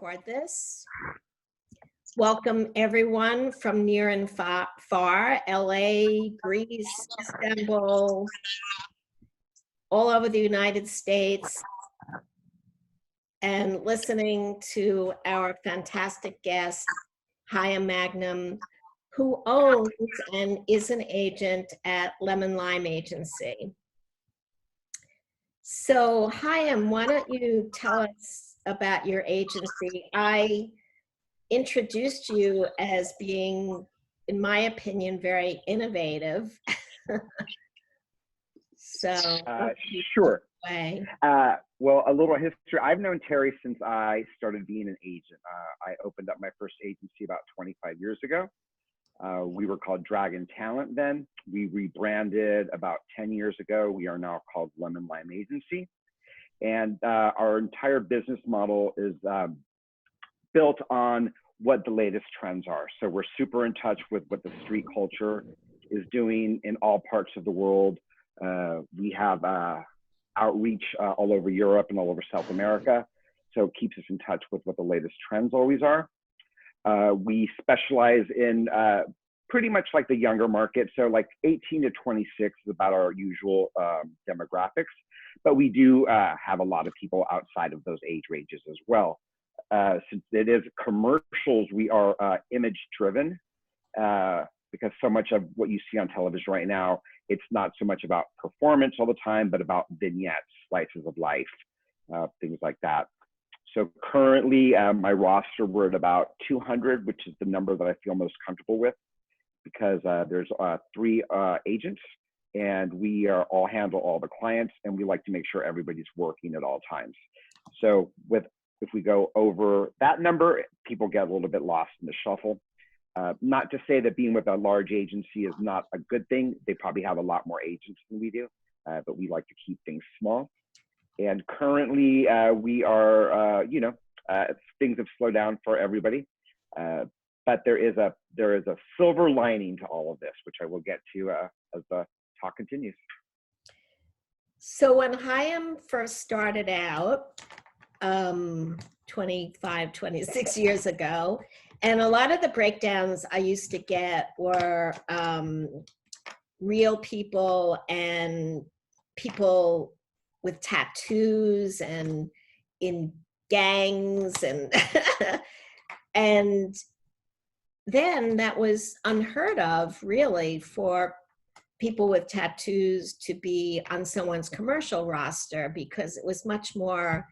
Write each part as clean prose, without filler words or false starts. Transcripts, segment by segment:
record this. Welcome everyone from near and far, LA, Greece, Istanbul, all over the United States, and listening to our fantastic guest, Chaim Magnum, who owns and is an agent at Lemon Lime Agency. So, Chaim, why don't you tell us about your agency? I introduced you as being, in my opinion, very innovative. Sure. Well, a little history. I've known Terry since I started being an agent. I opened up my first agency about 25 years ago. We were called Dragon Talent then. We rebranded about 10 years ago. We are now called Lemon Lime Agency. And our entire business model is built on what the latest trends are. So we're super in touch with what the street culture is doing in all parts of the world. We have outreach all over Europe and all over South America. So it keeps us in touch with what the latest trends always are. We specialize in pretty much like the younger market. So like 18 to 26 is about our usual demographics, but we do have a lot of people outside of those age ranges as well. Since it is commercials, we are image driven because so much of what you see on television right now, it's not so much about performance all the time, but about vignettes, slices of life, things like that. So currently, my roster, we're at about 200, which is the number that I feel most comfortable with, because there's 3 agents, and we all handle all the clients, and we like to make sure everybody's working at all times. So if we go over that number, people get a little bit lost in the shuffle. Not to say that being with a large agency is not a good thing. They probably have a lot more agents than we do, but we like to keep things small. And currently, we are, things have slowed down for everybody, but there is a silver lining to all of this, which I will get to as the talk continues. So when Chaim first started out, 25, 26 years ago, and a lot of the breakdowns I used to get were real people and people with tattoos and in gangs and and then that was unheard of really for people with tattoos to be on someone's commercial roster, because it was much more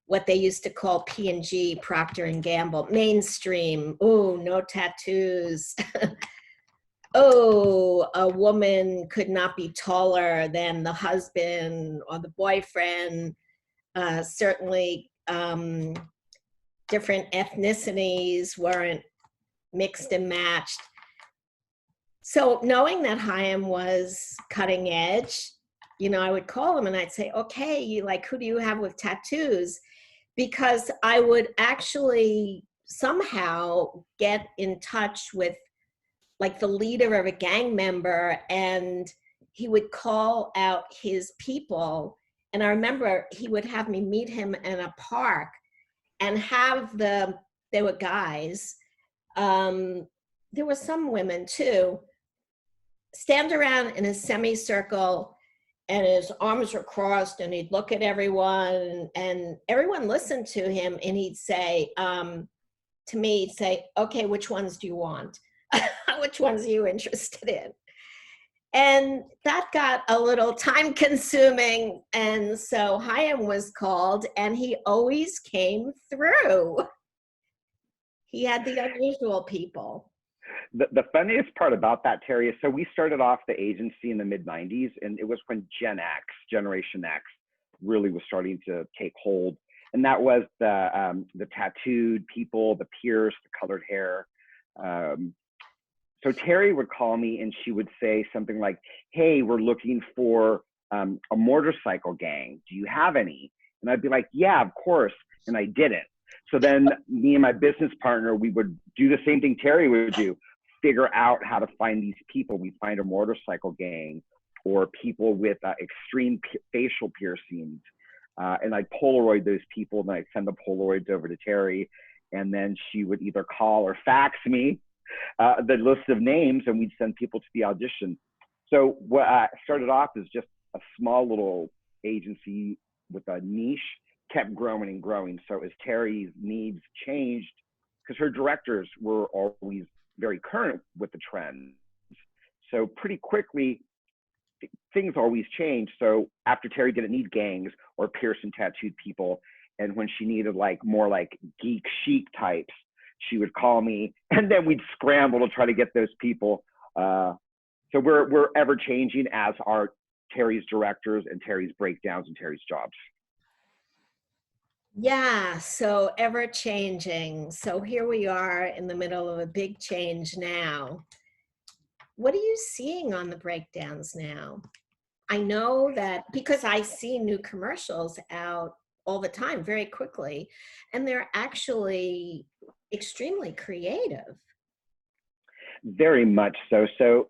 what they used to call P&G, Procter & Gamble, mainstream. Oh, no tattoos. Oh, a woman could not be taller than the husband or the boyfriend. Certainly, different ethnicities weren't mixed and matched. So knowing that Chaim was cutting edge, I would call him and I'd say, okay, who do you have with tattoos? Because I would actually somehow get in touch with like the leader of a gang member, and he would call out his people. And I remember he would have me meet him in a park and have they were guys, there were some women too, stand around in a semicircle and his arms were crossed, and he'd look at everyone and everyone listened to him, and he'd say, to me, he'd say, okay, which ones do you want? Which ones are you interested in? And that got a little time consuming. And so Chaim was called, and he always came through. He had the unusual people. The funniest part about that, Terry, is so we started off the agency in the mid-90s, and it was when Generation X, really was starting to take hold. And that was the tattooed people, the pierced, the colored hair. So Terry would call me and she would say something like, hey, we're looking for a motorcycle gang. Do you have any? And I'd be like, yeah, of course. And I didn't. So then me and my business partner, we would do the same thing Terry would do, figure out how to find these people. We'd find a motorcycle gang or people with extreme facial piercings, And I'd Polaroid those people, and I'd send the Polaroids over to Terry, and then she would either call or fax me the list of names, and we'd send people to the audition. So what started off as just a small little agency with a niche, kept growing and growing. So as Terry's needs changed, because her directors were always very current with the trends, so pretty quickly things always change. So after Terry didn't need gangs or pierced and tattooed people, and when she needed like more like geek chic types, she would call me, and then we'd scramble to try to get those people. So we're ever changing, as are Terry's directors and Terry's breakdowns and Terry's jobs. Yeah, so ever changing. So here we are in the middle of a big change now. What are you seeing on the breakdowns now? I know that because I see new commercials out all the time, very quickly, and they're actually extremely creative. Very much so. So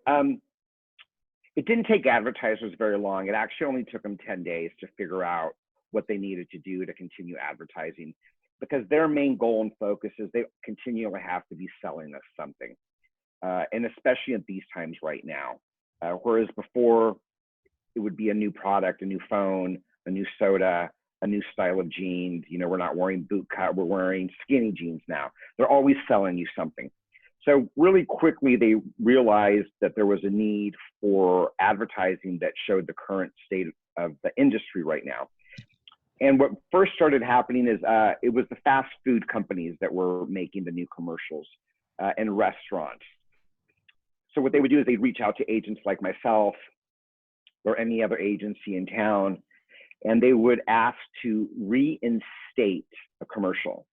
it didn't take advertisers very long. It actually only took them 10 days to figure out what they needed to do to continue advertising, because their main goal and focus is they continually have to be selling us something. And especially at these times right now, whereas before it would be a new product, a new phone, a new soda, a new style of jeans. You know, we're not wearing boot cut, we're wearing skinny jeans now. They're always selling you something. So really quickly, they realized that there was a need for advertising that showed the current state of the industry right now. And what first started happening is it was the fast food companies that were making the new commercials and restaurants. So what they would do is they'd reach out to agents like myself or any other agency in town, and they would ask to reinstate a commercial.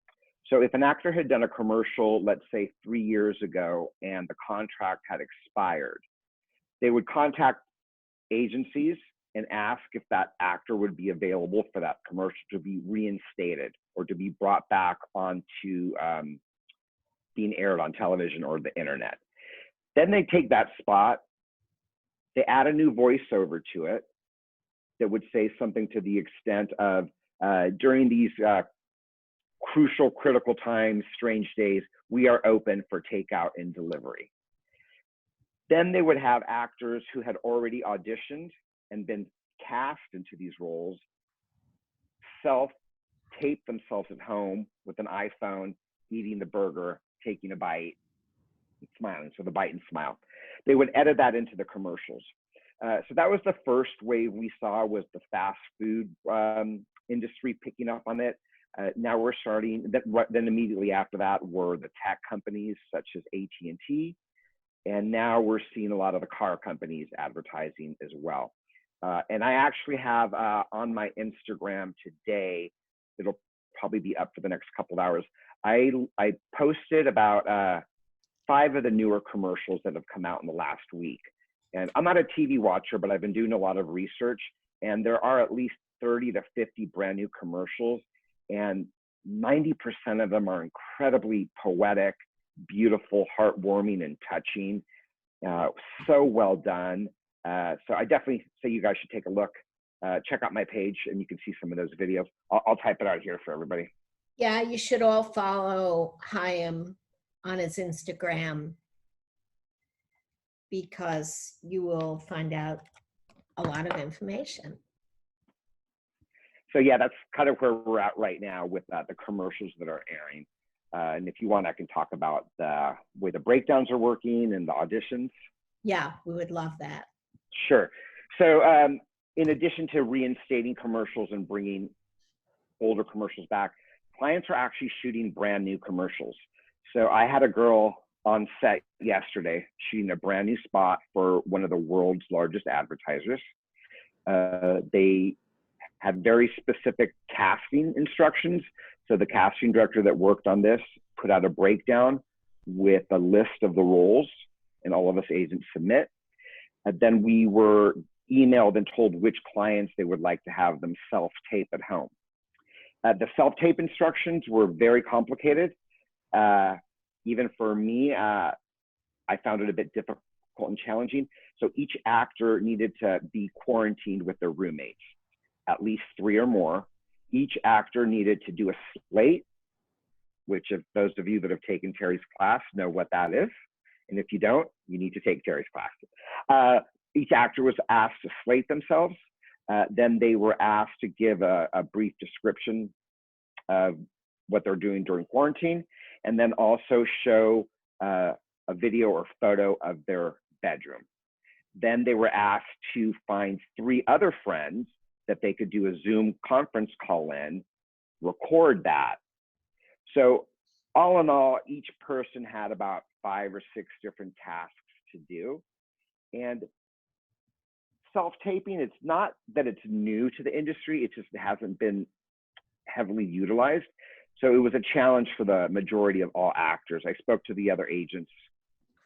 So if an actor had done a commercial, let's say 3 years ago, and the contract had expired, they would contact agencies and ask if that actor would be available for that commercial to be reinstated or to be brought back onto being aired on television or the internet. Then they take that spot, they add a new voiceover to it that would say something to the extent of, during these crucial, critical times, strange days, we are open for takeout and delivery. Then they would have actors who had already auditioned and been cast into these roles self-tape themselves at home with an iPhone, eating the burger, taking a bite, and smiling. So the bite and smile. They would edit that into the commercials. So that was the first wave we saw, was the fast food industry picking up on it. Now we're starting, then immediately after that were the tech companies such as AT&T. And now we're seeing a lot of the car companies advertising as well. And I actually have on my Instagram today, it'll probably be up for the next couple of hours, I posted about 5 of the newer commercials that have come out in the last week. And I'm not a TV watcher, but I've been doing a lot of research, and there are at least 30 to 50 brand new commercials, and 90% of them are incredibly poetic, beautiful, heartwarming, and touching. So well done. So I definitely say you guys should take a look. Check out my page, and you can see some of those videos. I'll type it out here for everybody. Yeah, you should all follow Chaim on his Instagram, because you will find out a lot of information. So yeah, that's kind of where we're at right now with the commercials that are airing. And if you want, I can talk about the way the breakdowns are working and the auditions. Yeah, we would love that. Sure. So in addition to reinstating commercials and bringing older commercials back, clients are actually shooting brand new commercials. So I had a girl on set yesterday shooting a brand new spot for one of the world's largest advertisers. They had very specific casting instructions. So the casting director that worked on this put out a breakdown with a list of the roles, and all of us agents submit. And then we were emailed and told which clients they would like to have them self-tape at home. The self-tape instructions were very complicated. Even for me, I found it a bit difficult and challenging. So each actor needed to be quarantined with their roommates, at least 3 or more. Each actor needed to do a slate, which if those of you that have taken Terry's class know what that is. And if you don't, you need to take Terry's class. Each actor was asked to slate themselves. Then they were asked to give a brief description of what they're doing during quarantine, and then also show a video or photo of their bedroom. Then they were asked to find 3 other friends that they could do a Zoom conference call in, record that. So all in all, each person had about 5 or 6 different tasks to do. And self-taping, it's not that it's new to the industry, it just hasn't been heavily utilized. So it was a challenge for the majority of all actors. I spoke to the other agents.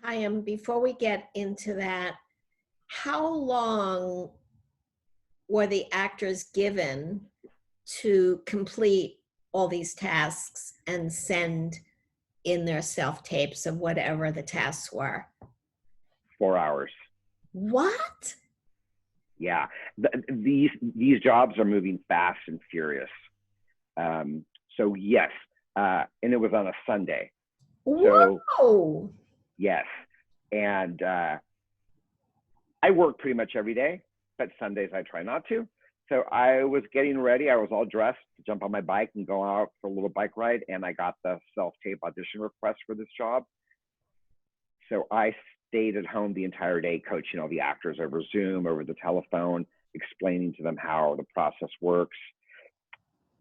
Chaim, before we get into that, how long were the actors given to complete all these tasks and send in their self-tapes of whatever the tasks were? 4 hours. What? Yeah, these jobs are moving fast and furious. So yes, and it was on a Sunday. Whoa! So, yes, and I work pretty much every day, but Sundays I try not to. So I was getting ready. I was all dressed to jump on my bike and go out for a little bike ride, and I got the self-tape audition request for this job. So I stayed at home the entire day coaching all the actors over Zoom, over the telephone, explaining to them how the process works.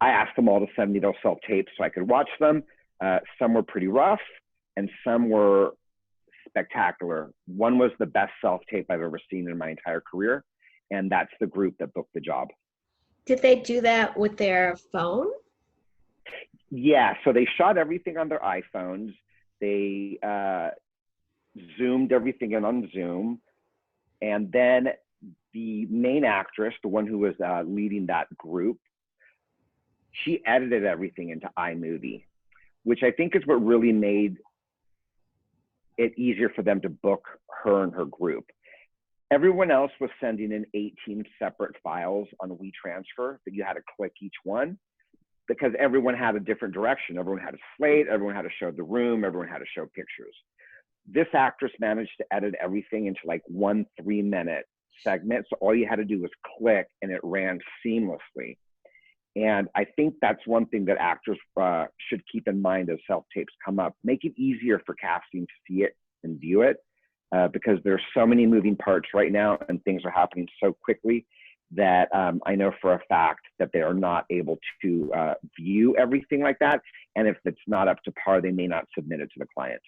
I asked them all to send me those self-tapes so I could watch them. Some were pretty rough and some were spectacular. One was the best self-tape I've ever seen in my entire career, and that's the group that booked the job. Did they do that with their phone? Yeah, so they shot everything on their iPhones. They Zoomed everything in on Zoom. And then the main actress, the one who was leading that group, she edited everything into iMovie, which I think is what really made it easier for them to book her and her group. Everyone else was sending in 18 separate files on WeTransfer that you had to click each one, because everyone had a different direction. Everyone had a slate, everyone had to show the room, everyone had to show pictures. This actress managed to edit everything into like 1 3-minute segment. So all you had to do was click and it ran seamlessly. And I think that's one thing that actors should keep in mind as self-tapes come up. Make it easier for casting to see it and view it, because there's so many moving parts right now and things are happening so quickly that I know for a fact that they are not able to view everything like that. And if it's not up to par, they may not submit it to the clients.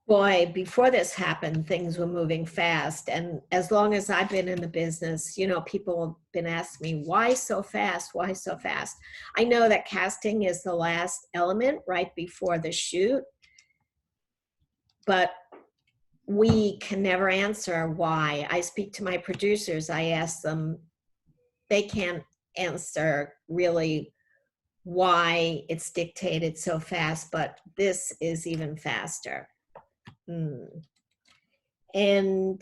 Boy, before this happened, things were moving fast. And as long as I've been in the business, you know, people have been asking me, why so fast? Why so fast? I know that casting is the last element right before the shoot, but we can never answer why. I speak to my producers, I ask them, they can't answer really why it's dictated so fast, but this is even faster. And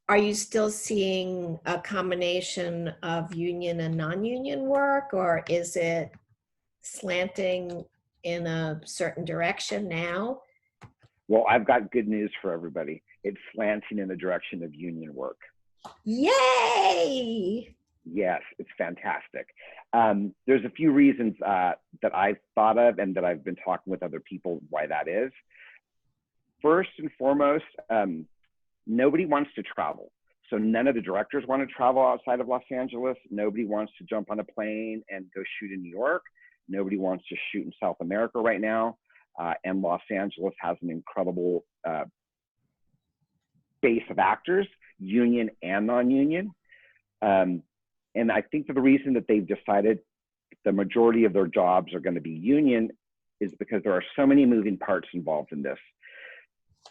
are you still seeing a combination of union and non-union work, or is it slanting in a certain direction now? Well, I've got good news for everybody. It's slanting in the direction of union work. Yay! Yes, it's fantastic. There's a few reasons that I've thought of and that I've been talking with other people why that is. First and foremost, nobody wants to travel. So none of the directors want to travel outside of Los Angeles. Nobody wants to jump on a plane and go shoot in New York. Nobody wants to shoot in South America right now. And Los Angeles has an incredible base of actors, union and non-union. And I think that the reason that they've decided the majority of their jobs are going to be union is because there are so many moving parts involved in this.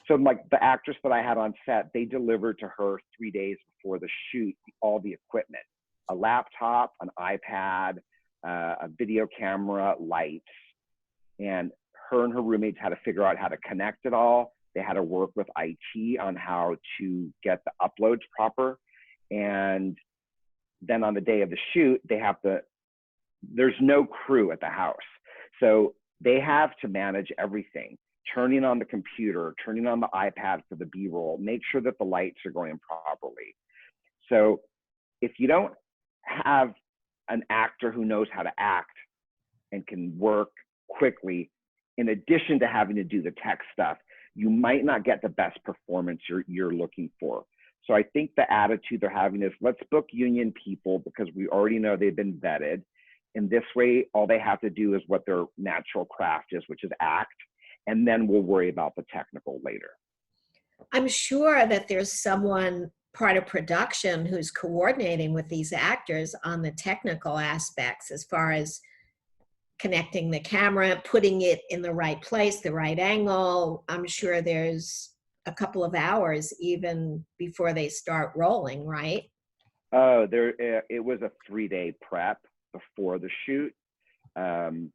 So like the actress that I had on set, they delivered to her 3 days before the shoot all the equipment, a laptop, an iPad, a video camera, lights. And her and her roommates had to figure out how to connect it all. They had to work with IT on how to get the uploads proper. And then on the day of the shoot, there's no crew at the house. So they have to manage everything, turning on the computer, turning on the iPad for the B-roll, make sure that the lights are going properly. So if you don't have an actor who knows how to act and can work quickly, in addition to having to do the tech stuff, you might not get the best performance you're looking for. So I think the attitude they're having is, let's book union people because we already know they've been vetted. And this way, all they have to do is what their natural craft is, which is act, and then we'll worry about the technical later. I'm sure that there's someone part of production who's coordinating with these actors on the technical aspects as far as connecting the camera, putting it in the right place, the right angle. I'm sure there's a couple of hours even before they start rolling, right? Oh, it was a 3-day prep before the shoot. And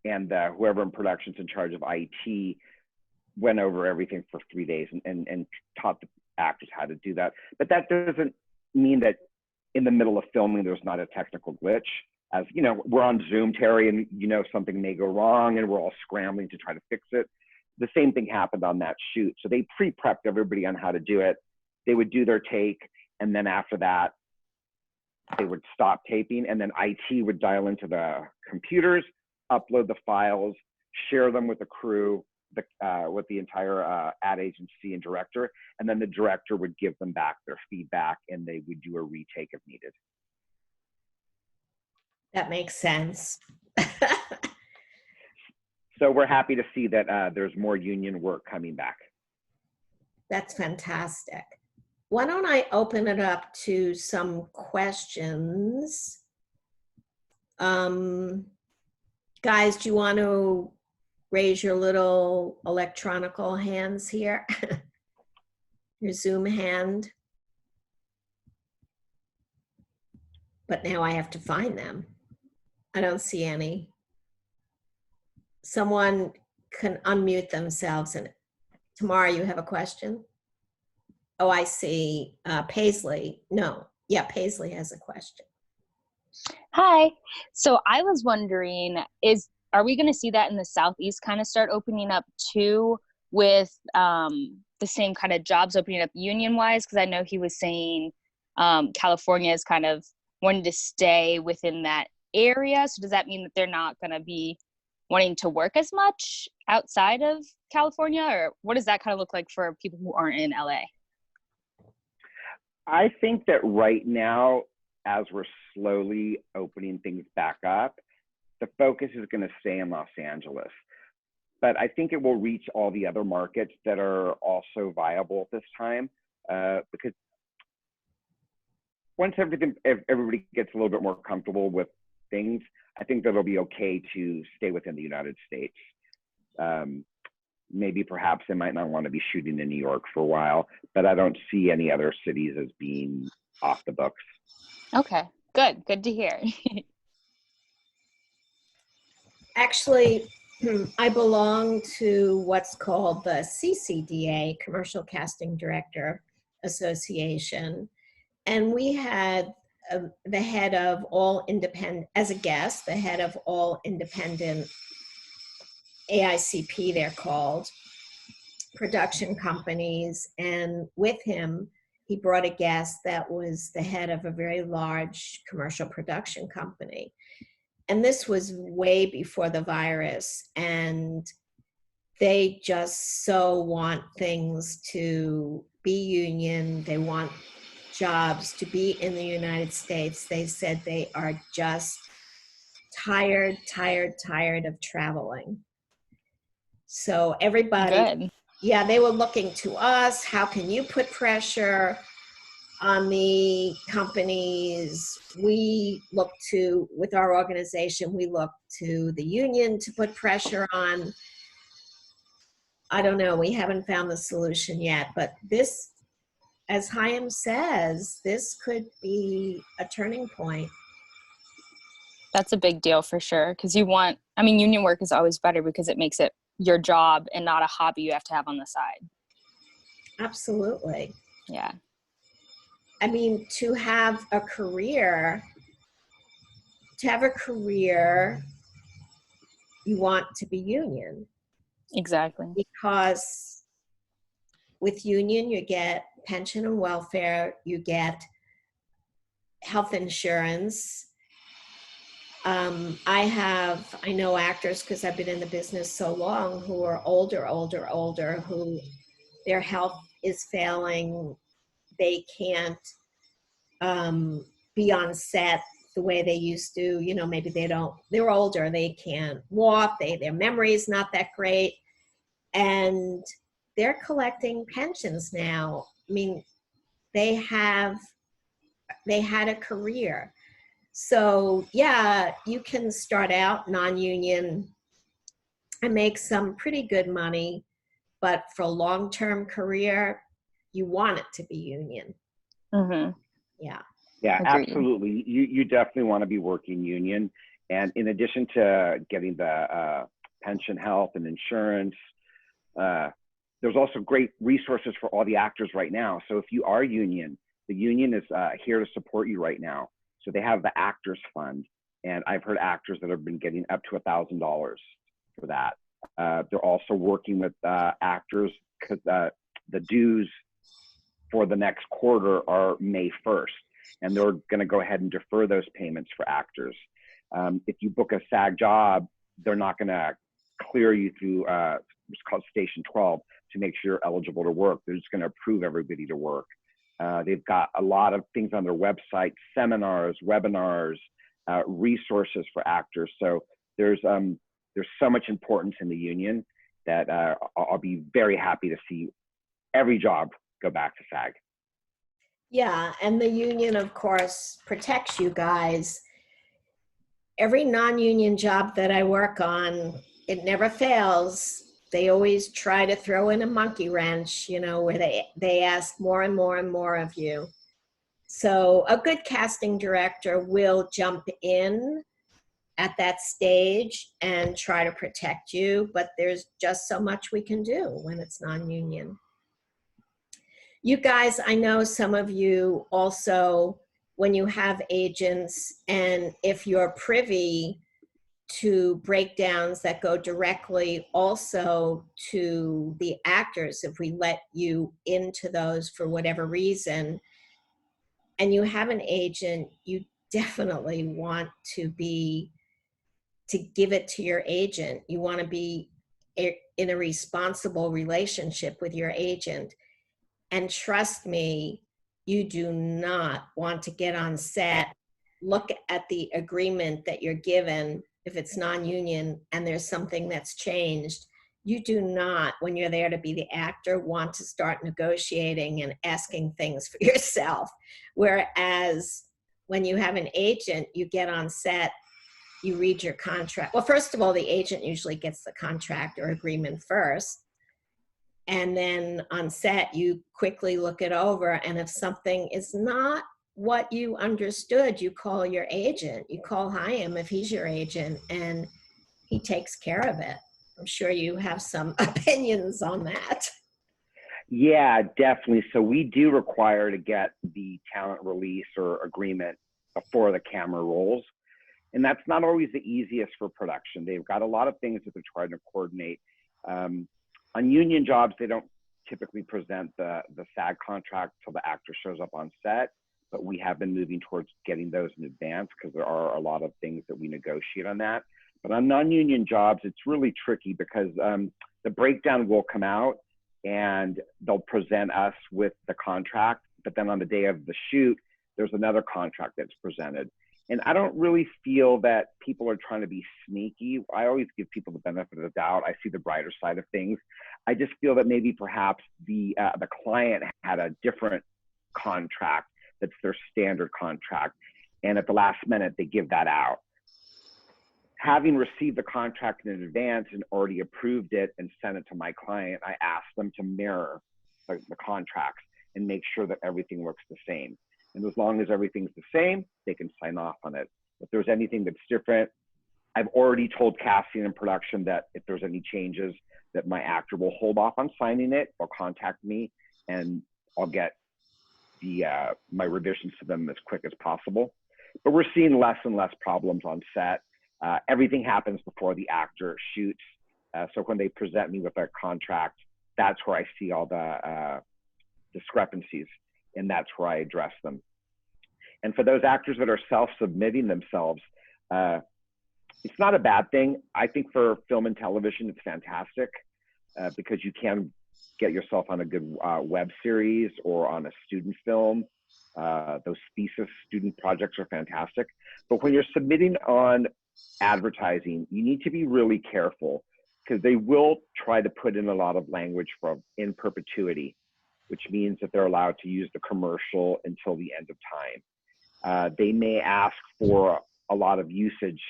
whoever in production's in charge of IT went over everything for 3 days and taught the actors how to do that. But that doesn't mean that in the middle of filming, there's not a technical glitch. As you know, we're on Zoom, Terry, and you know something may go wrong and we're all scrambling to try to fix it. The same thing happened on that shoot. So they pre-prepped everybody on how to do it. They would do their take, and then after that, they would stop taping, and then IT would dial into the computers, upload the files, share them with the crew, with the entire ad agency and director, and then the director would give them back their feedback, and they would do a retake if needed. That makes sense. So we're happy to see that there's more union work coming back. That's fantastic. Why don't I open it up to some questions? Guys, do you want to raise your little electronical hands here? Your Zoom hand? But now I have to find them. I don't see any. Someone can unmute themselves. And Tamara, you have a question? Oh, I see. Paisley. No. Yeah, Paisley has a question. Hi. So I was wondering, are we going to see that in the Southeast kind of start opening up too, with the same kind of jobs opening up union-wise? Because I know he was saying California is kind of wanting to stay within that area. So does that mean that they're not going to be wanting to work as much outside of California? Or what does that kind of look like for people who aren't in LA? I think that right now, as we're slowly opening things back up, the focus is going to stay in Los Angeles. But I think it will reach all the other markets that are also viable at this time, because once everybody gets a little bit more comfortable with things, I think that it'll be okay to stay within the United States. Maybe perhaps they might not want to be shooting in New York for a while, but I don't see any other cities as being off the books. Okay, good to hear. Actually, I belong to what's called the CCDA, Commercial Casting Director Association. And we had the head of all independent, as a guest, the head of all independent AICP, they're called, production companies. And with him, he brought a guest that was the head of a very large commercial production company. And this was way before the virus. And they just so want things to be union. They want jobs to be in the United States. They said they are just tired of traveling. So everybody, Good. Yeah, they were looking to us. How can you put pressure on the companies? We look to, with our organization, we look to the union to put pressure on. I don't know, we haven't found the solution yet, but this, as Chaim says, this could be a turning point. That's a big deal for sure. Because union work is always better because it makes it your job and not a hobby you have to have on the side. Absolutely. Yeah. I mean, to have a career, you want to be union. Exactly. Because with union, you get pension and welfare, you get health insurance. I know actors, because I've been in the business so long, who are older, who their health is failing. They can't be on set the way they used to. You know, maybe they're older, they can't walk, their memory is not that great. And they're collecting pensions now. I mean, they had a career. So yeah, you can start out non-union and make some pretty good money, but for a long-term career, you want it to be union. Mm-hmm. Yeah. Yeah, Agreed. absolutely. You definitely want to be working union. And in addition to getting the pension, health, and insurance, there's also great resources for all the actors right now. So if you are union, the union is here to support you right now. So they have the Actors Fund, and I've heard actors that have been getting up to $1,000 for that. They're also working with actors, because the dues for the next quarter are May 1st, and they're going to go ahead and defer those payments for actors. If you book a SAG job, they're not going to clear you through what's called Station 12 to make sure you're eligible to work. They're just going to approve everybody to work. They've got a lot of things on their website, seminars, webinars, resources for actors. So there's so much importance in the union that I'll be very happy to see every job go back to SAG. Yeah, and the union, of course, protects you guys. Every non-union job that I work on, it never fails. They always try to throw in a monkey wrench, you know, where they ask more and more and more of you. So a good casting director will jump in at that stage and try to protect you, but there's just so much we can do when it's non-union. You guys, I know some of you also, when you have agents, and if you're privy to breakdowns that go directly also to the actors, if we let you into those for whatever reason, and you have an agent, you definitely want to give it to your agent. You want to be in a responsible relationship with your agent. And trust me, you do not want to get on set, look at the agreement that you're given, if it's non-union and there's something that's changed. You do not, when you're there to be the actor, want to start negotiating and asking things for yourself. Whereas when you have an agent, you get on set, you read your contract. Well, first of all, the agent usually gets the contract or agreement first. And then on set, you quickly look it over. And if something is not what you understood, you call your agent. You call Chaim if he's your agent, and he takes care of it. I'm sure you have some opinions on that. Yeah, definitely. So we do require to get the talent release or agreement before the camera rolls. And that's not always the easiest for production. They've got a lot of things that they're trying to coordinate. On union jobs, they don't typically present the SAG contract till the actor shows up on set, but we have been moving towards getting those in advance because there are a lot of things that we negotiate on that. But on non-union jobs, it's really tricky because the breakdown will come out and they'll present us with the contract, but then on the day of the shoot, there's another contract that's presented. And I don't really feel that people are trying to be sneaky. I always give people the benefit of the doubt. I see the brighter side of things. I just feel that maybe perhaps the client had a different contract that's their standard contract. And at the last minute, they give that out. Having received the contract in advance and already approved it and sent it to my client, I asked them to mirror the contracts and make sure that everything looks the same. And as long as everything's the same, they can sign off on it. If there's anything that's different, I've already told casting and production that if there's any changes, that my actor will hold off on signing it or contact me, and I'll get my revisions to them as quick as possible. But we're seeing less and less problems on set. Everything happens before the actor shoots. So when they present me with a contract, that's where I see all the discrepancies, and that's where I address them. And for those actors that are self-submitting themselves, it's not a bad thing. I think for film and television, it's fantastic because you can get yourself on a good web series or on a student film. Those thesis student projects are fantastic. But when you're submitting on advertising, you need to be really careful because they will try to put in a lot of language for in perpetuity, which means that they're allowed to use the commercial until the end of time. They may ask for a lot of usage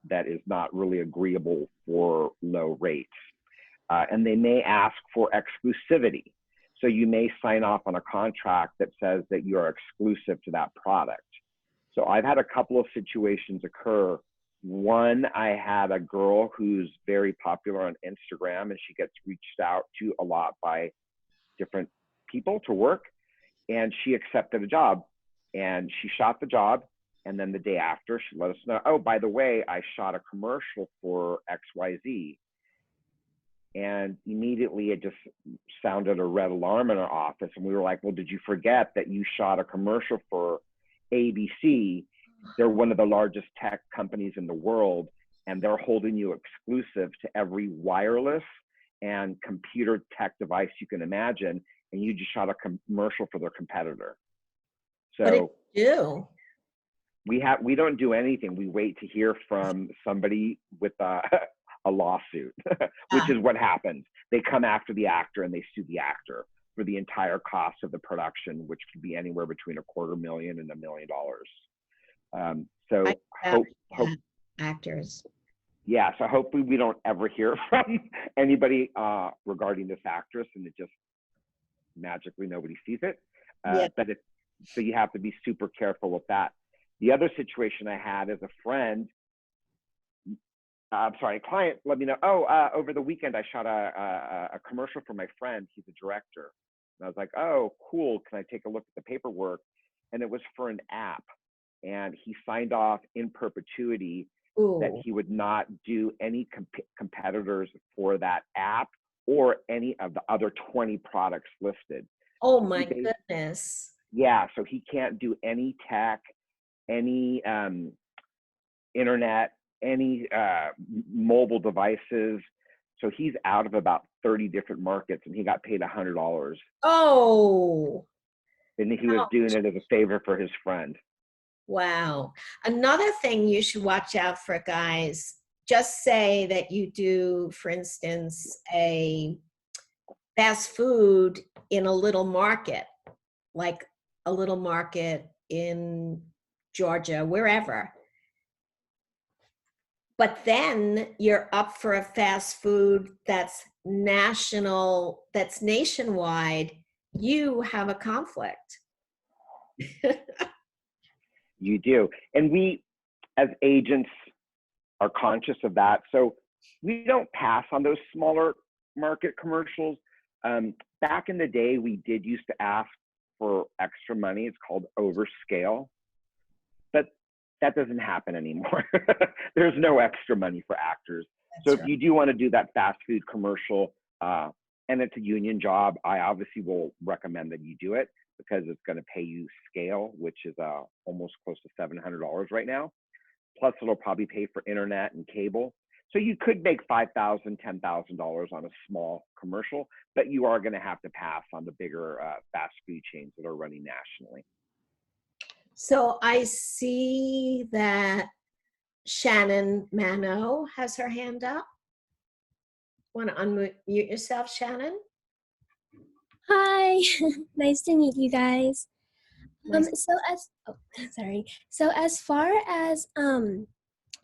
that is not really agreeable for low rates. And they may ask for exclusivity. So you may sign off on a contract that says that you are exclusive to that product. So I've had a couple of situations occur. One, I had a girl who's very popular on Instagram, and she gets reached out to a lot by different people to work, and she accepted a job, and she shot the job. And then the day after, she let us know, oh, by the way, I shot a commercial for XYZ. And immediately it just sounded a red alarm in our office. And we were like, well, did you forget that you shot a commercial for ABC? They're one of the largest tech companies in the world, and they're holding you exclusive to every wireless and computer tech device you can imagine. And you just shot a commercial for their competitor. So what did you do? We don't do anything. We wait to hear from somebody with a lawsuit, which is what happens. They come after the actor and they sue the actor for the entire cost of the production, which could be anywhere between $250,000 and $1 million. So hope actors. Yeah, so hopefully we don't ever hear from anybody regarding this actress, and it just magically nobody sees it. So you have to be super careful with that. The other situation I had is a client let me know, over the weekend I shot a commercial for my friend. He's a director. And I was like, oh, cool. Can I take a look at the paperwork? And it was for an app. And he signed off in perpetuity that he would not do any competitors for that app or any of the other 20 products listed. Oh my goodness. Yeah, so he can't do any tech, any internet, any mobile devices. So he's out of about 30 different markets, and he got paid $100. Oh. And he was doing it as a favor for his friend. Wow. Another thing you should watch out for, guys, just say that you do, for instance, a fast food in a little market, like a little market in Georgia, wherever. But then you're up for a fast food that's national, that's nationwide. You have a conflict. You do. And we, as agents, are conscious of that. So we don't pass on those smaller market commercials. Back in the day, we did used to ask for extra money. It's called overscale. But that doesn't happen anymore. There's no extra money for actors. That's so if you do want to do that fast food commercial, and it's a union job, I obviously will recommend that you do it because it's going to pay you scale, which is almost close to $700 right now. Plus, it'll probably pay for internet and cable. So you could make $5,000, $10,000 on a small commercial, but you are going to have to pass on the bigger fast food chains that are running nationally. So I see that Shannon Mano has her hand up. Want to unmute yourself, Shannon? Hi, nice to meet you guys. So as far as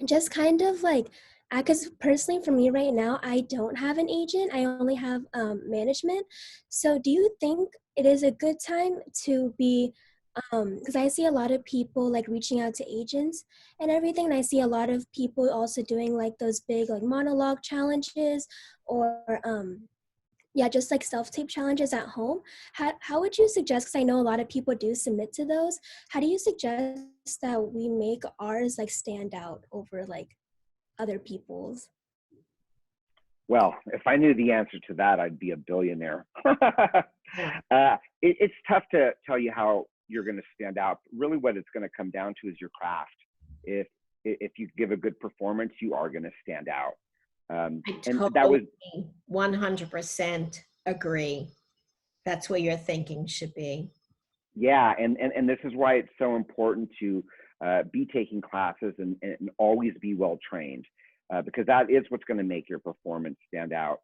just kind of like, because personally for me right now, I don't have an agent. I only have management. So do you think it is a good time to be, because I see a lot of people like reaching out to agents and everything, and I see a lot of people also doing like those big like monologue challenges or just like self-tape challenges at home. How would you suggest, because I know a lot of people do submit to those, how do you suggest that we make ours like stand out over like other people's? Well, if I knew the answer to that, I'd be a billionaire. It's tough to tell you how you're going to stand out. Really what it's going to come down to is your craft. If you give a good performance, you are going to stand out. I and totally that was 100% agree. That's where your thinking should be. Yeah, and this is why it's so important to be taking classes and always be well trained, because that is what's going to make your performance stand out.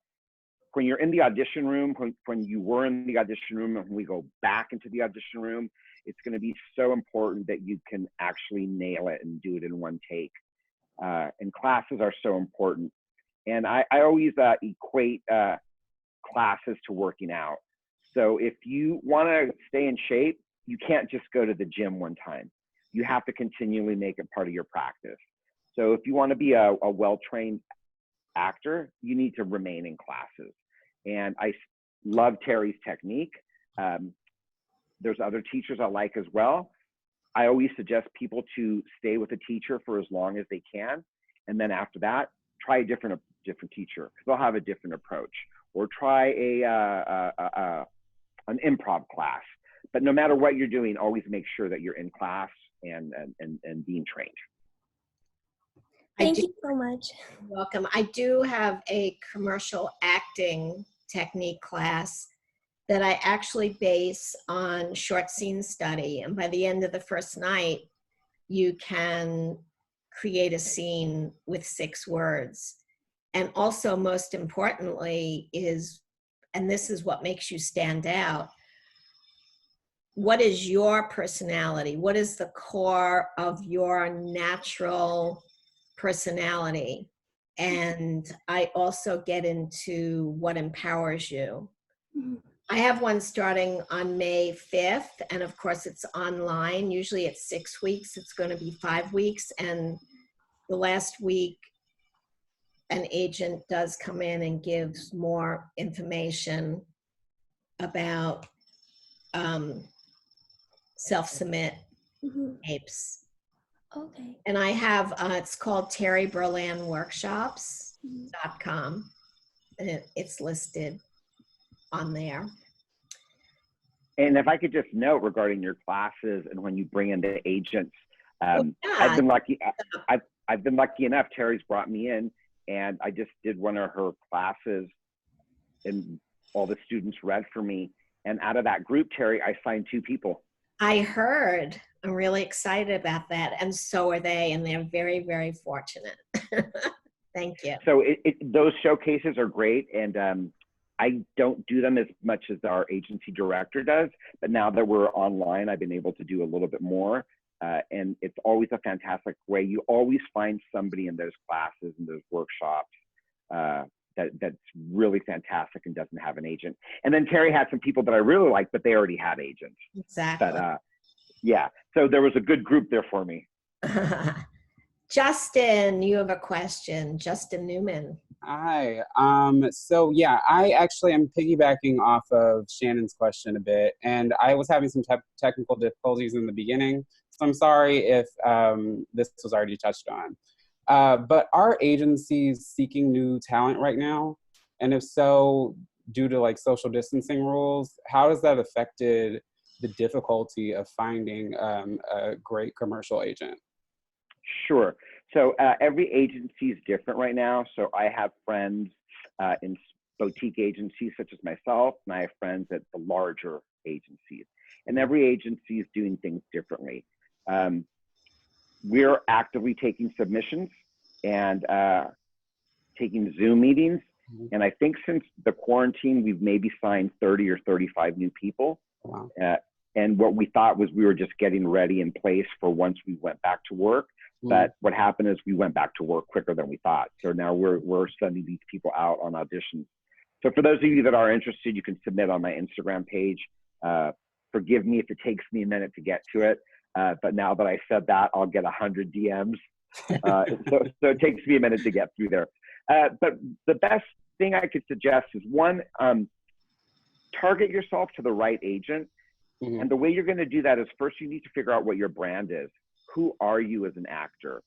When you're in the audition room, when you were in the audition room, and when we go back into the audition room, it's going to be so important that you can actually nail it and do it in one take. And classes are so important. And I always equate classes to working out. So if you want to stay in shape, you can't just go to the gym one time. You have to continually make it part of your practice. So if you want to be a well-trained actor, you need to remain in classes. And I love Terry's technique. There's other teachers I like as well. I always suggest people to stay with a teacher for as long as they can. And then after that, try a different teacher, because they'll have a different approach. Or try an improv class. But no matter what you're doing, always make sure that you're in class and being trained. Thank you so much. You're welcome. I do have a commercial acting technique class that I actually base on short scene study. And by the end of the first night, you can create a scene with 6 words. And also, most importantly, and this is what makes you stand out, what is your personality? What is the core of your natural personality? And I also get into what empowers you. Mm-hmm. I have one starting on May 5th, and of course it's online. Usually it's 6 weeks. It's going to be 5 weeks. And the last week, an agent does come in and gives more information about self-submit tapes. Okay. And I have, it's called Terry Berland Workshops.com, and it's listed on there. And if I could just note regarding your classes and when you bring in the agents, I've been lucky. I've been lucky enough. Terry's brought me in, and I just did one of her classes, and all the students read for me. And out of that group, Terry, I signed 2 people. I heard. I'm really excited about that, and so are they, and they're very, very fortunate. Thank you. So those showcases are great, and I don't do them as much as our agency director does, but now that we're online, I've been able to do a little bit more, and it's always a fantastic way. You always find somebody in those classes and those workshops that's really fantastic and doesn't have an agent. And then Terry had some people that I really liked, but they already had agents. Exactly. But yeah, so there was a good group there for me. Justin, you have a question. Justin Newman. Hi. So yeah, I actually am piggybacking off of Shannon's question a bit, and I was having some technical difficulties in the beginning, so I'm sorry if this was already touched on. But are agencies seeking new talent right now? And if so, due to like social distancing rules, how has that affected the difficulty of finding a great commercial agent? Sure. So every agency is different right now. So I have friends in boutique agencies such as myself, and I have friends at the larger agencies. And every agency is doing things differently. We're actively taking submissions and taking Zoom meetings. And I think since the quarantine, we've maybe signed 30 or 35 new people. Wow. And what we thought was we were just getting ready in place for once we went back to work. But what happened is we went back to work quicker than we thought. So now we're sending these people out on auditions. So for those of you that are interested, you can submit on my Instagram page. Forgive me if it takes me a minute to get to it. But now that I said that, I'll get 100 DMs. So it takes me a minute to get through there. But the best thing I could suggest is one, target yourself to the right agent. Mm-hmm. And the way you're going to do that is first you need to figure out what your brand is. Who are you as an actor?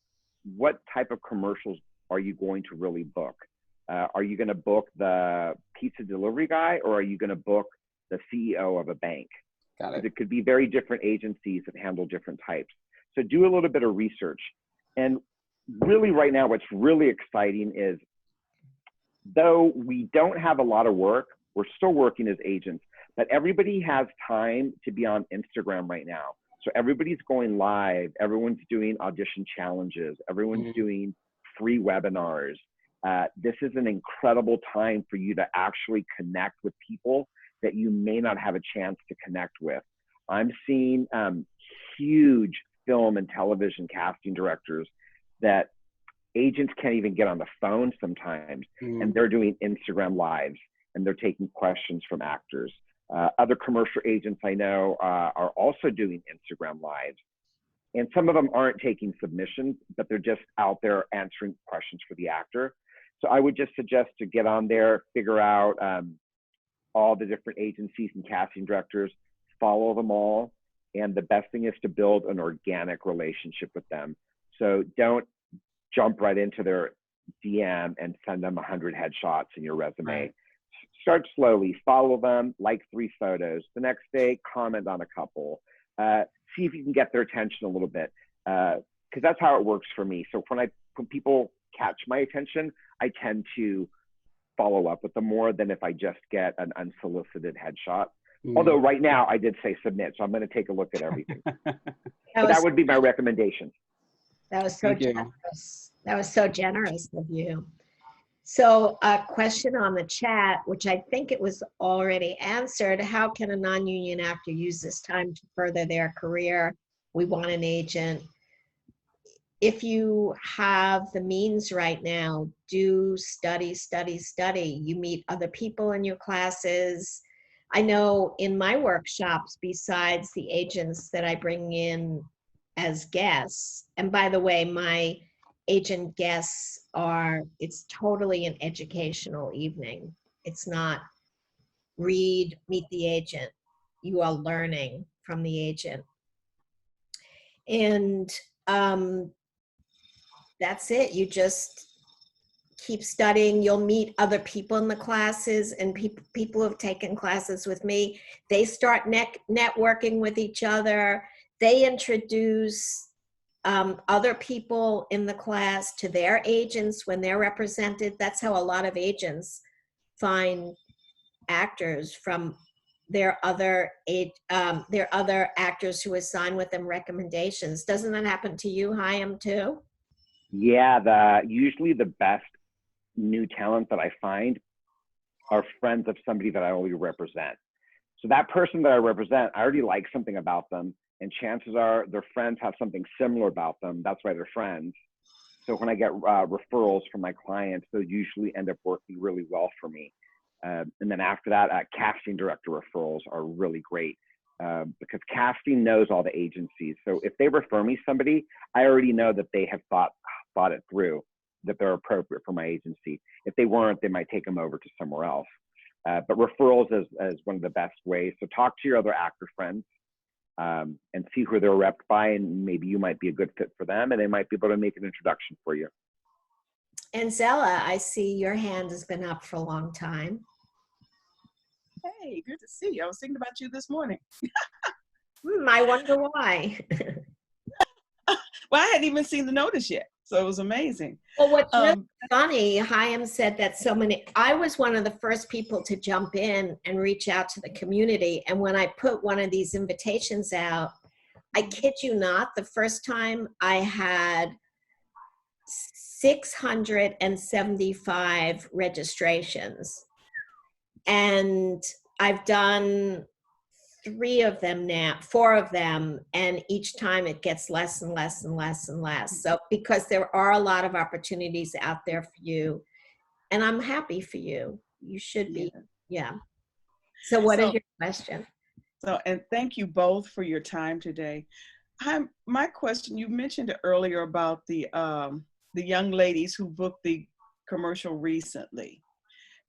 What type of commercials are you going to really book? Are you going to book the pizza delivery guy, or are you going to book the CEO of a bank? Got it. It could be very different agencies that handle different types. So do a little bit of research. And really right now, what's really exciting is, though we don't have a lot of work, we're still working as agents, but everybody has time to be on Instagram right now. So everybody's going live. Everyone's doing audition challenges. Everyone's doing free webinars. This is an incredible time for you to actually connect with people that you may not have a chance to connect with. I'm seeing huge film and television casting directors that agents can't even get on the phone sometimes, and they're doing Instagram lives, and they're taking questions from actors. Other commercial agents I know are also doing Instagram lives. And some of them aren't taking submissions, but they're just out there answering questions for the actor. So I would just suggest to get on there, figure out all the different agencies and casting directors, follow them all. And the best thing is to build an organic relationship with them. So don't jump right into their DM and send them 100 headshots in your resume. Right. Start slowly, follow them, like 3 photos. The next day, comment on a couple. See if you can get their attention a little bit, because that's how it works for me. So when people catch my attention, I tend to follow up with them more than if I just get an unsolicited headshot. Although right now I did say submit, so I'm going to take a look at everything. That would be my recommendation. That was so generous. That was so generous of you. So a question on the chat, which I think it was already answered: how can a non-union actor use this time to further their career? We want an agent. If you have the means right now, do study, study, study. You meet other people in your classes. I know in my workshops, besides the agents that I bring in as guests, and by the way, my agent guests it's totally an educational evening. It's not read, meet the agent. You are learning from the agent. And that's it. You just keep studying. You'll meet other people in the classes, and people who have taken classes with me, they start networking with each other. They introduce other people in the class to their agents when they're represented. That's how a lot of agents find actors, from their other actors who assign with them recommendations. Doesn't that happen to you, Chaim, too? Yeah, usually the best new talent that I find are friends of somebody that I already represent. So that person that I represent, I already like something about them, and chances are their friends have something similar about them. That's why they're friends. So when I get referrals from my clients, those usually end up working really well for me. And then after that, casting director referrals are really great, because casting knows all the agencies. So if they refer me somebody, I already know that they have thought it through, that they're appropriate for my agency. If they weren't, they might take them over to somewhere else. But referrals is one of the best ways. So talk to your other actor friends and see who they're repped by, and maybe you might be a good fit for them, and they might be able to make an introduction for you. And Zella, I see your hand has been up for a long time. Hey, good to see you. I was thinking about you this morning. I wonder why. Well, I hadn't even seen the notice yet, so it was amazing. Well, what's really funny, Chaim said that I was one of the first people to jump in and reach out to the community. And when I put one of these invitations out, I kid you not, the first time I had 675 registrations. And I've done 4 of them, and each time it gets less and less and less and less. So because there are a lot of opportunities out there for you, and I'm happy for you. You should be, yeah. So what is your question? So, and thank you both for your time today. My question, you mentioned earlier about the young ladies who booked the commercial recently,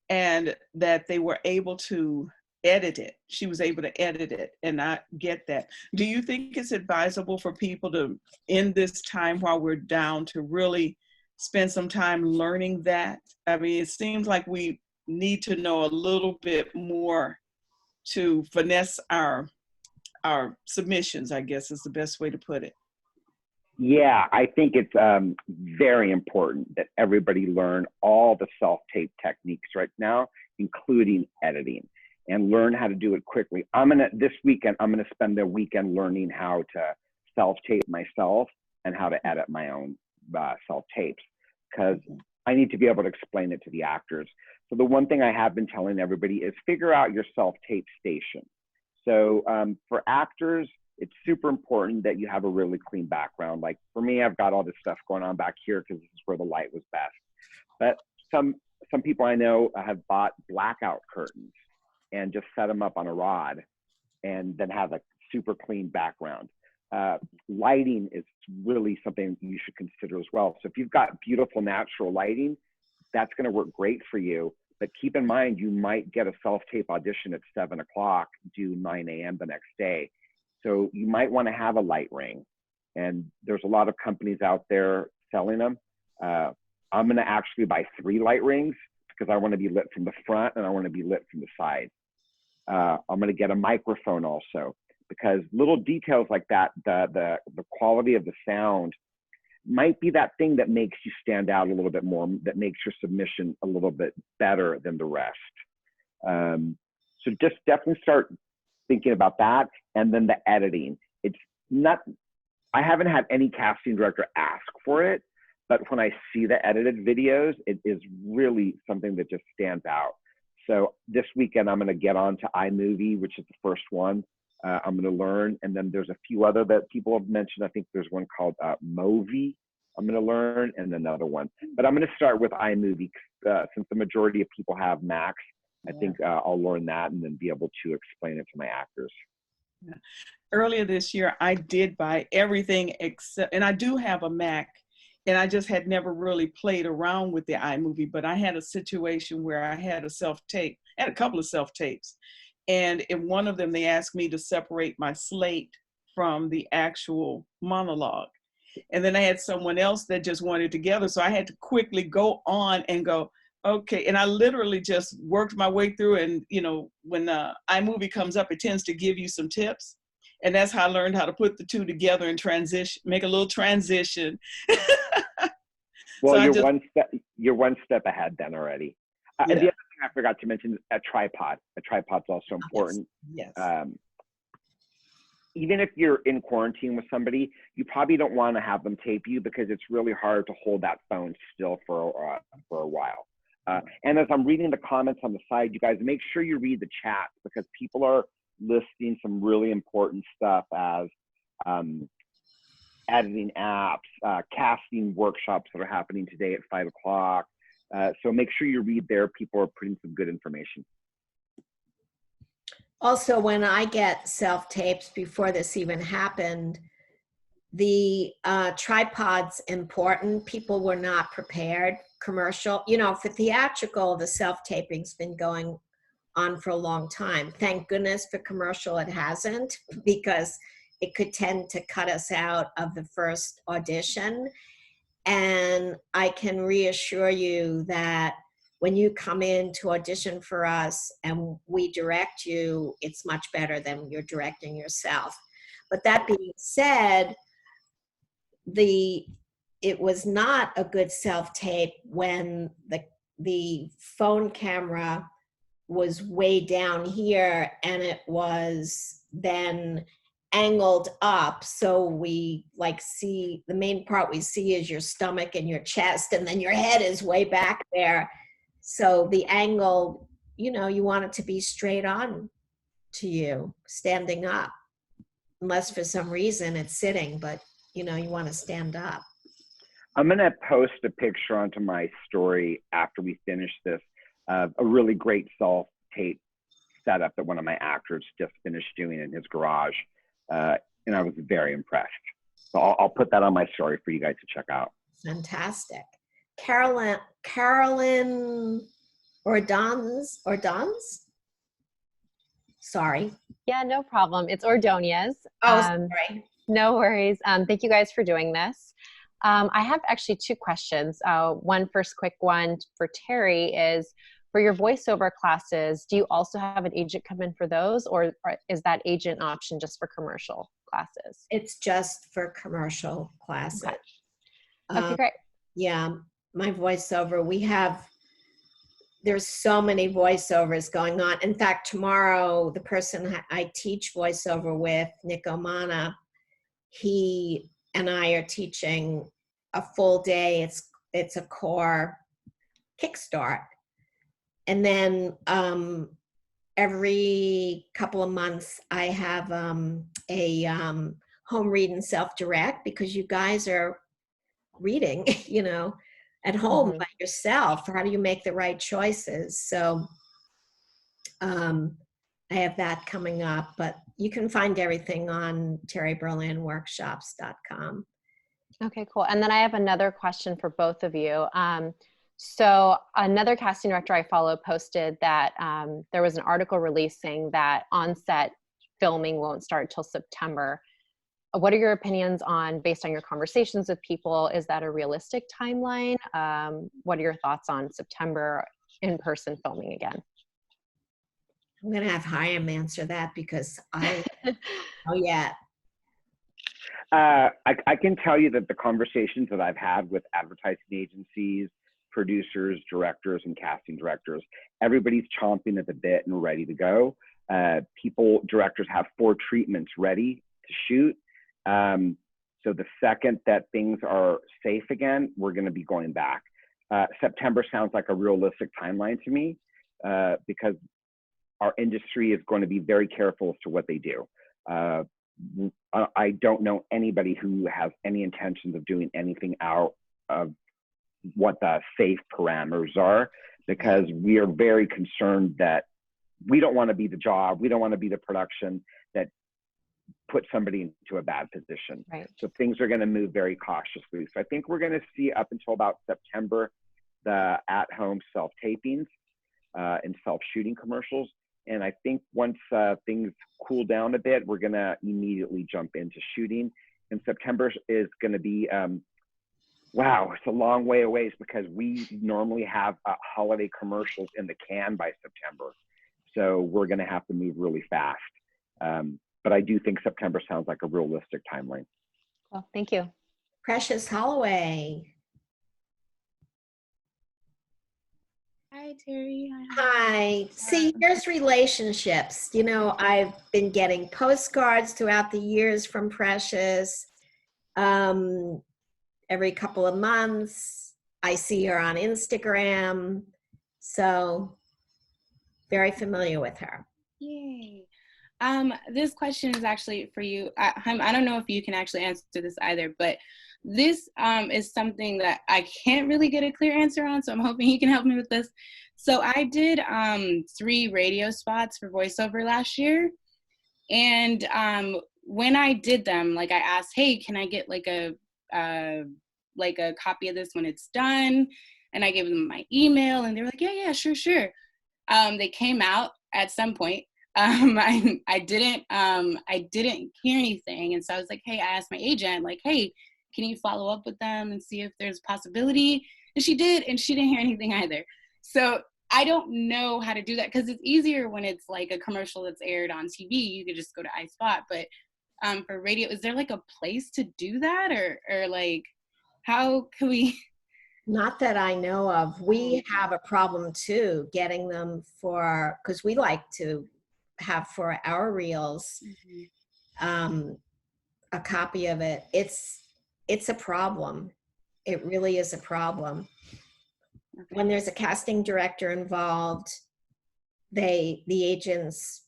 and that they were able to edit it. She was able to edit it, and I get that. Do you think it's advisable for people to, in this time while we're down, to really spend some time learning that? I mean, it seems like we need to know a little bit more to finesse our submissions, I guess is the best way to put it. Yeah, I think it's very important that everybody learn all the self-tape techniques right now, including editing, and learn how to do it quickly. This weekend, I'm gonna spend the weekend learning how to self-tape myself and how to edit my own self-tapes, because I need to be able to explain it to the actors. So the one thing I have been telling everybody is figure out your self-tape station. So for actors, it's super important that you have a really clean background. Like for me, I've got all this stuff going on back here because this is where the light was best. But some people I know have bought blackout curtains and just set them up on a rod and then have a super clean background. Lighting is really something you should consider as well. So if you've got beautiful natural lighting, that's gonna work great for you. But keep in mind, you might get a self-tape audition at 7 o'clock, due 9 a.m. the next day. So you might want to have a light ring. And there's a lot of companies out there selling them. I'm going to actually buy 3 light rings because I want to be lit from the front and I want to be lit from the side. I'm going to get a microphone also, because little details like that, the quality of the sound might be that thing that makes you stand out a little bit more, that makes your submission a little bit better than the rest. So just definitely start thinking about that. And then the editing. It's not, I haven't had any casting director ask for it, but when I see the edited videos, it is really something that just stands out. So this weekend, I'm going to get on to iMovie, which is the first one. I'm going to learn. And then there's a few other that people have mentioned. I think there's one called Movi. I'm going to learn, and another one. But I'm going to start with iMovie since the majority of people have Macs. I think I'll learn that and then be able to explain it to my actors. Yeah. Earlier this year, I did buy everything except, and I do have a Mac, and I just had never really played around with the iMovie, but I had a situation where I had a self-tape, I had a couple of self-tapes. And in one of them, they asked me to separate my slate from the actual monologue. And then I had someone else that just wanted it together. So I had to quickly go on and go, okay. And I literally just worked my way through. And, you know, when iMovie comes up, it tends to give you some tips. And that's how I learned how to put the two together and transition, make a little transition. Well, so you're one step ahead then already. And the other thing I forgot to mention is a tripod. A tripod's also important. Yes. Even if you're in quarantine with somebody, you probably don't want to have them tape you because it's really hard to hold that phone still for a while. And as I'm reading the comments on the side, you guys make sure you read the chat, because people are listing some really important stuff as editing apps, casting workshops that are happening today at 5 o'clock. So make sure you read there. People are putting some good information. Also, when I get self-tapes before this even happened, the tripod's important. People were not prepared. Commercial, you know, for theatrical, the self-taping's been going on for a long time. Thank goodness for commercial it hasn't, because it could tend to cut us out of the first audition. And I can reassure you that when you come in to audition for us and we direct you, it's much better than you're directing yourself. But that being said, it was not a good self-tape when the phone camera was way down here and it was then angled up, so we like see the main part we see is your stomach and your chest, and then your head is way back there. So the angle, you know, you want it to be straight on to you, standing up, unless for some reason it's sitting, but you know, you want to stand up. I'm going to post a picture onto my story after we finish this, a really great self-tape setup that one of my actors just finished doing in his garage. And I was very impressed. So I'll put that on my story for you guys to check out. Fantastic. Carolyn Ordonez? Sorry. Yeah, no problem. It's Ordonia's. Oh, sorry. No worries. Thank you guys for doing this. I have actually two questions. One first quick one for Terry is, for your voiceover classes, do you also have an agent come in for those, or is that agent option just for commercial classes? It's just for commercial classes. Okay, great. Yeah, my voiceover, there's so many voiceovers going on. In fact, tomorrow, the person I teach voiceover with, Nick Omana, he and I are teaching a full day. It's a core kickstart. And then every couple of months, I have a home read and self-direct, because you guys are reading, at home by yourself. How do you make the right choices? So I have that coming up, but you can find everything on terryberlandworkshops.com. Okay, cool. And then I have another question for both of you. So another casting director I follow posted that there was an article releasing that on-set filming won't start till September. What are your opinions on, based on your conversations with people, is that a realistic timeline? What are your thoughts on September in-person filming again? I'm going to have Chaim answer that, because oh yeah. I can tell you that the conversations that I've had with advertising agencies, producers, directors, and casting directors, everybody's chomping at the bit and ready to go. Directors have 4 treatments ready to shoot. So the second that things are safe again, we're going to be going back. September sounds like a realistic timeline to me, because our industry is going to be very careful as to what they do. I don't know anybody who has any intentions of doing anything out of what the safe parameters are, because we are very concerned that we don't want to be the job, we don't want to be the production that put somebody into a bad position. Right. So things are going to move very cautiously. So I think we're going to see up until about September the at-home self-tapings and self-shooting commercials. And I think once things cool down a bit, we're going to immediately jump into shooting. And September is going to be, wow, it's a long way away, because we normally have holiday commercials in the can by September. So we're going to have to move really fast. But I do think September sounds like a realistic timeline. Well, thank you. Precious Holloway. Hi, Terry. Hi. See, here's relationships. I've been getting postcards throughout the years from Precious. Every couple of months, I see her on Instagram. So, very familiar with her. Yay. This question is actually for you. I don't know if you can actually answer this either, but this is something that I can't really get a clear answer on, so I'm hoping you can help me with this. So I did 3 radio spots for voiceover last year, and when I did them, I asked, hey, can I get a copy of this when it's done? And I gave them my email, and they were like, yeah, sure. They came out at some point. I didn't hear anything, and so I was like, hey, I asked my agent, hey, can you follow up with them and see if there's a possibility? And she did, and she didn't hear anything either. So I don't know how to do that, because it's easier when it's a commercial that's aired on TV. You could just go to iSpot, but for radio, is there a place to do that, or how can we? Not that I know of. We have a problem too getting them because we like to have for our reels a copy of it. It's a problem. It really is a problem. Okay. When there's a casting director involved, the agents,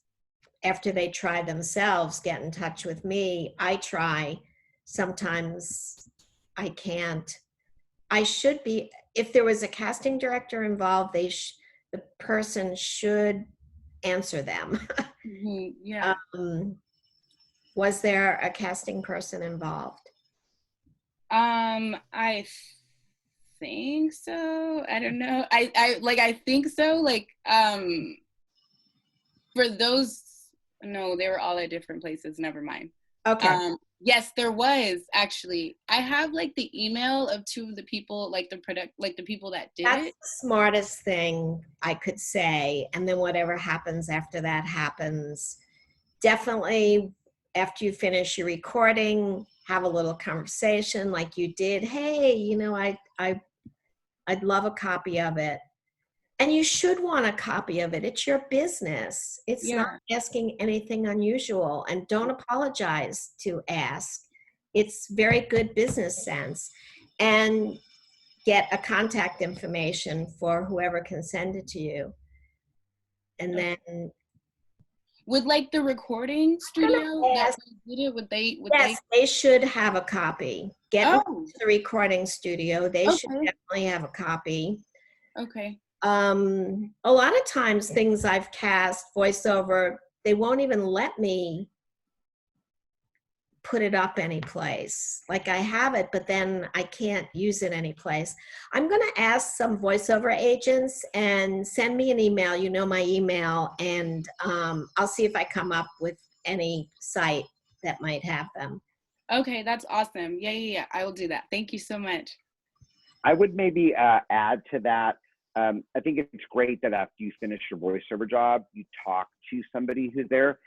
after they try themselves, get in touch with me. I try. Sometimes I can't. I should be, if there was a casting director involved, the person should answer them. Yeah. Was there a casting person involved? I think so. I don't know. I think so. For those No, they were all at different places. Never mind. Okay. Yes, there was actually. I have like the email of two of the people, like the people that did That's it. the smartest thing I could say. And then whatever happens after that happens. Definitely after you finish your recording, have a little conversation like you did. Hey, you know, I'd love a copy of it. And you should want a copy of it. It's your business. It's Yeah. not asking anything unusual. And don't apologize to ask. It's very good business sense. And get a contact information for whoever can send it to you. And then Would like the recording studio that we did it, would they should have a copy. Get Oh. to the recording studio. They should Okay. definitely have a copy. Okay. A lot of times things I've cast voiceover, they won't even let me put it up anyplace. Like I have it, but then I can't use it anyplace. I'm going to ask some voiceover agents and send me an email. You know my email, and I'll see if I come up with any site that might have them. Okay, that's awesome. Yeah. I will do that. Thank you so much. I would maybe add to that. I think it's great that after you finish your voiceover job, you talk to somebody who's there.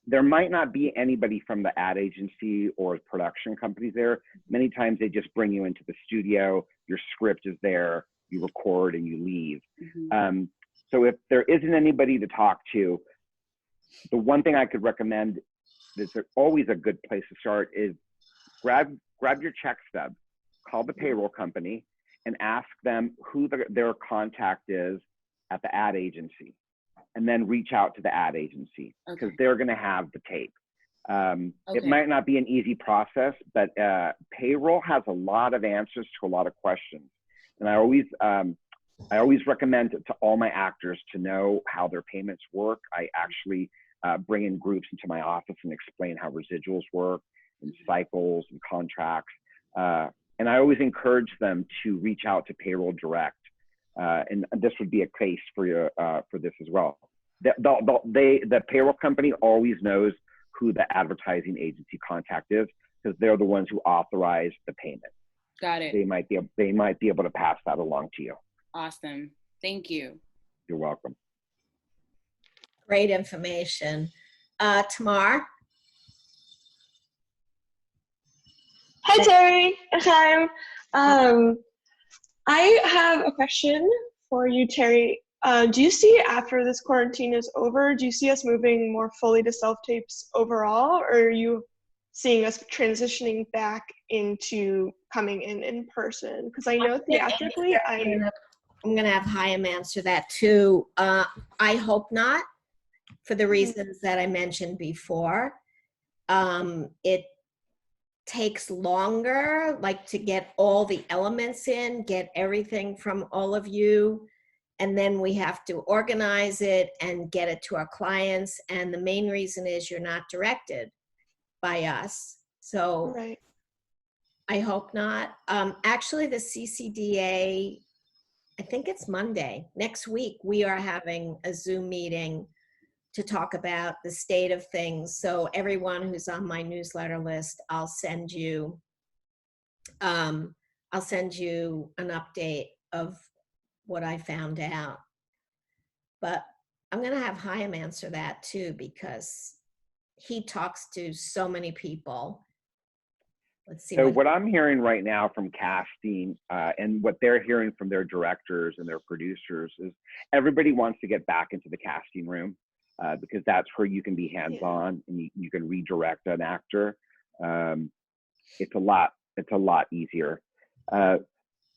There might not be anybody from the ad agency or production companies there. Many times they just bring you into the studio, your script is there, you record and you leave. Mm-hmm. So if there isn't anybody to talk to, the one thing I could recommend that's always a good place to start is grab your check stub, call the payroll company and ask them who their contact is at the ad agency, and then reach out to the ad agency because they're going to have the tape. It might not be an easy process, but payroll has a lot of answers to a lot of questions. And I always recommend to all my actors to know how their payments work. I actually bring in groups into my office and explain how residuals work and cycles and contracts. And I always encourage them to reach out to payroll direct. And this would be a case for you for this as well. The payroll company always knows who the advertising agency contact is because they're the ones who authorize the payment. Got it. They might be able to pass that along to you. Awesome. Thank you. You're welcome. Great information. Tamar? Hi, Terry and Chaim. I have a question for you, Terry. Do you see after this quarantine is over, do you see us moving more fully to self-tapes overall, or are you seeing us transitioning back into coming in person? Because I know theatrically, I'm going to have Chaim answer that too. I hope not, for the reasons that I mentioned before. It takes longer, like to get all the elements in, get everything from all of you, and then we have to organize it and get it to our clients. And the main reason is you're not directed by us. So right. I hope not. Actually, the CCDA, I think it's Monday, next week, we are having a Zoom meeting to talk about the state of things. So everyone who's on my newsletter list, I'll send you an update of what I found out. But I'm going to have Chaim answer that too, because he talks to so many people. Let's see. So what I'm hearing right now from casting and what they're hearing from their directors and their producers is everybody wants to get back into the casting room. Because that's where you can be hands-on and you can redirect an actor. It's a lot easier.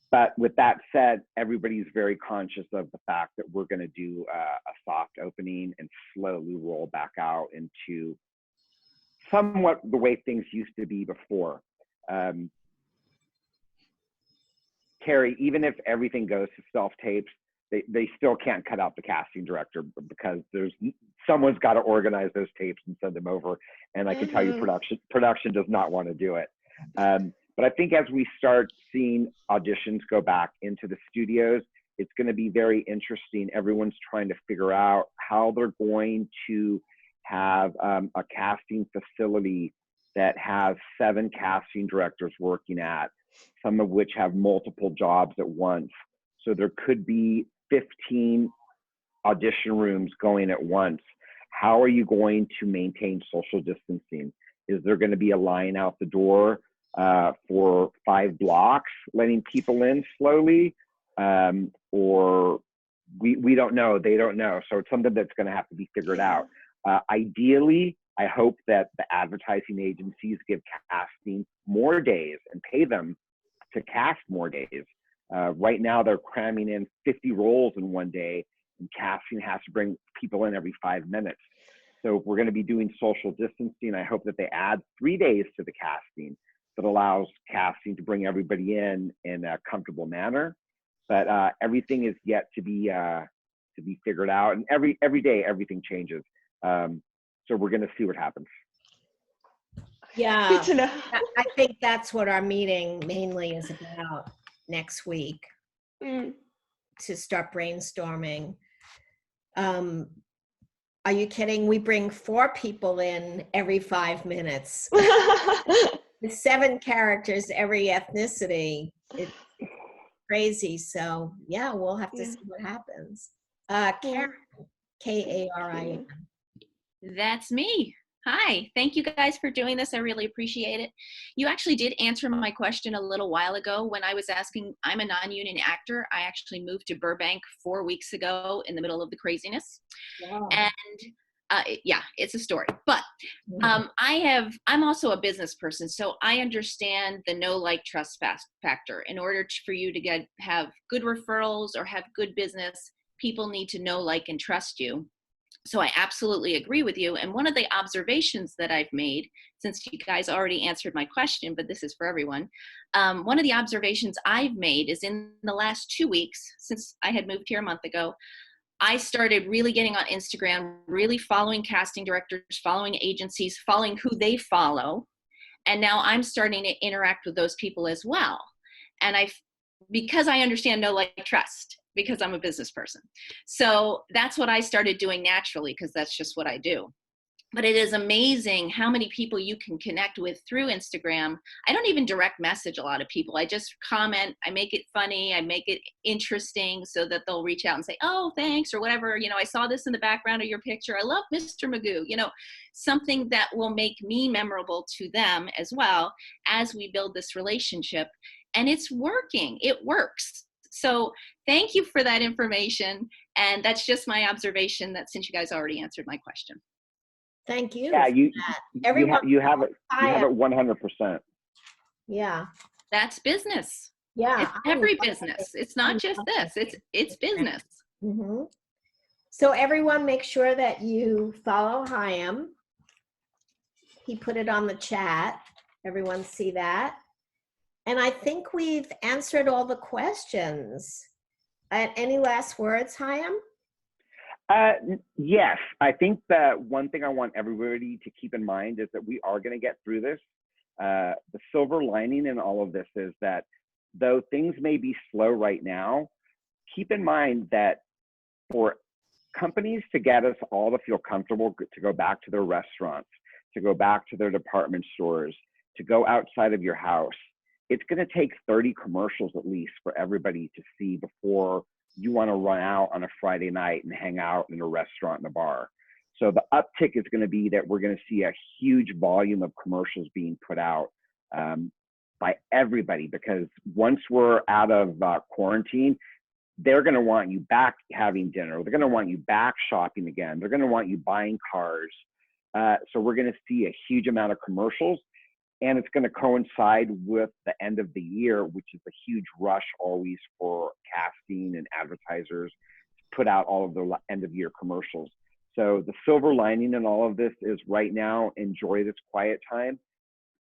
But with that said, everybody's very conscious of the fact that we're going to do a soft opening and slowly roll back out into somewhat the way things used to be before. Terry, even if everything goes to self-tapes, they still can't cut out the casting director because someone's got to organize those tapes and send them over. And I can tell you production does not want to do it. But I think as we start seeing auditions go back into the studios, it's going to be very interesting. Everyone's trying to figure out how they're going to have a casting facility that has 7 casting directors working at, some of which have multiple jobs at once. So there could be 15 audition rooms going at once. How are you going to maintain social distancing? Is there going to be a line out the door for 5 blocks, letting people in slowly? Or we don't know, they don't know. So it's something that's going to have to be figured out. Ideally, I hope that the advertising agencies give casting more days and pay them to cast more days. Right now, they're cramming in 50 roles in one day, and casting has to bring people in every 5 minutes. So if we're going to be doing social distancing, I hope that they add 3 days to the casting that allows casting to bring everybody in a comfortable manner. But everything is yet to be figured out, and every day everything changes. So we're going to see what happens. Yeah, Good to know. I think that's what our meeting mainly is about next week, to start brainstorming. Are you kidding? We bring 4 people in every 5 minutes. With 7 characters, every ethnicity. It's crazy. So yeah, we'll have to see what happens. Karen, Karin. That's me. Hi, thank you guys for doing this. I really appreciate it. You actually did answer my question a little while ago when I was asking. I'm a non-union actor. I actually moved to Burbank 4 weeks ago in the middle of the craziness. Wow. And yeah, it's a story. But I'm also a business person, so I understand the know, like, trust factor. In order for you to have good referrals or have good business, people need to know, like, and trust you. So I absolutely agree with you. And one of the observations that I've made, since you guys already answered my question, but this is for everyone. One of the observations I've made is in the last 2 weeks, since I had moved here a month ago, I started really getting on Instagram, really following casting directors, following agencies, following who they follow. And now I'm starting to interact with those people as well. And because I understand know, like, trust, because I'm a business person. So that's what I started doing naturally, because that's just what I do. But it is amazing how many people you can connect with through Instagram. I don't even direct message a lot of people. I just comment, I make it funny, I make it interesting so that they'll reach out and say, oh, thanks, or whatever. You know, I saw this in the background of your picture. I love Mr. Magoo. You know, something that will make me memorable to them as well as we build this relationship. And it's working. It works. So thank you for that information. And that's just my observation, that since you guys already answered my question. Thank you. Yeah, you have it 100%. Yeah. That's business. Yeah. It's every business. It's not just this. It's business. Mm-hmm. So everyone, make sure that you follow Chaim. He put it on the chat. Everyone see that. And I think we've answered all the questions. Any last words, Chaim? Yes, I think that one thing I want everybody to keep in mind is that we are going to get through this. The silver lining in all of this is that though things may be slow right now, keep in mind that for companies to get us all to feel comfortable to go back to their restaurants, to go back to their department stores, to go outside of your house, it's going to take 30 commercials at least for everybody to see before you want to run out on a Friday night and hang out in a restaurant and a bar. So the uptick is going to be that we're going to see a huge volume of commercials being put out by everybody, because once we're out of quarantine, they're going to want you back having dinner. They're going to want you back shopping again. They're going to want you buying cars. So we're going to see a huge amount of commercials. And it's going to coincide with the end of the year, which is a huge rush always for casting and advertisers to put out all of the end of year commercials. So the silver lining in all of this is right now, enjoy this quiet time.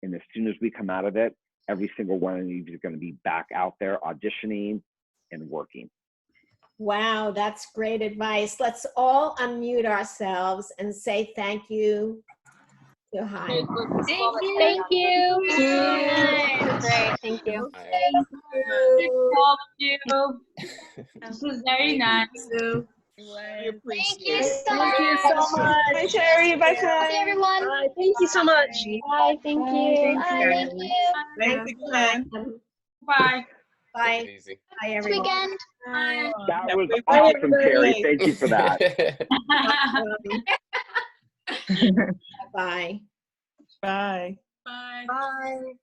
And as soon as we come out of it, every single one of you is going to be back out there auditioning and working. Wow, that's great advice. Let's all unmute ourselves and say thank you. Thank you. Thank you. Great. Thank you. This is very nice. We appreciate Thank it. you so much. Bye, Terry. Bye, Bye, Chaim. everyone. Bye. Thank you so much. Bye. Thank you. Bye. Thank you. Thanks again. Bye. Bye. Take it easy. Bye, Next everyone. weekend. Bye. That Have a was great awesome, weekend. Terry. Thank you for that. Bye. Bye. Bye. Bye.